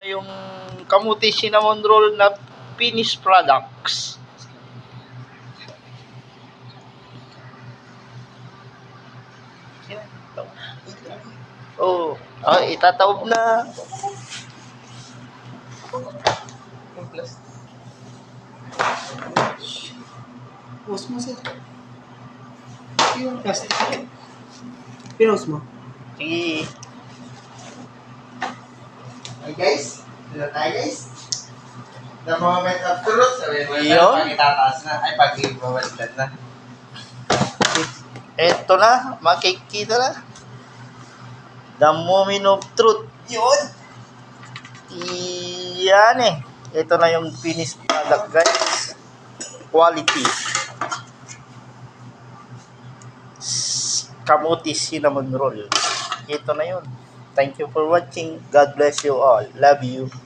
Yung kamuti cinnamon roll na finished products. Oh, itataob na. Post mo, sir. Yung plastic. Pinost mo. Sige. Hey guys, dito tayo guys. The moment of truth, sabi mo Yun. na, pag itataas na, ay pag ibabaliktad na. Eto na, makikita na. The moment of truth. Yun! Yan eh. Ito na yung finished product, guys. Quality. Kamuti cinnamon roll. Ito na yun. Thank you for watching. God bless you all. Love you.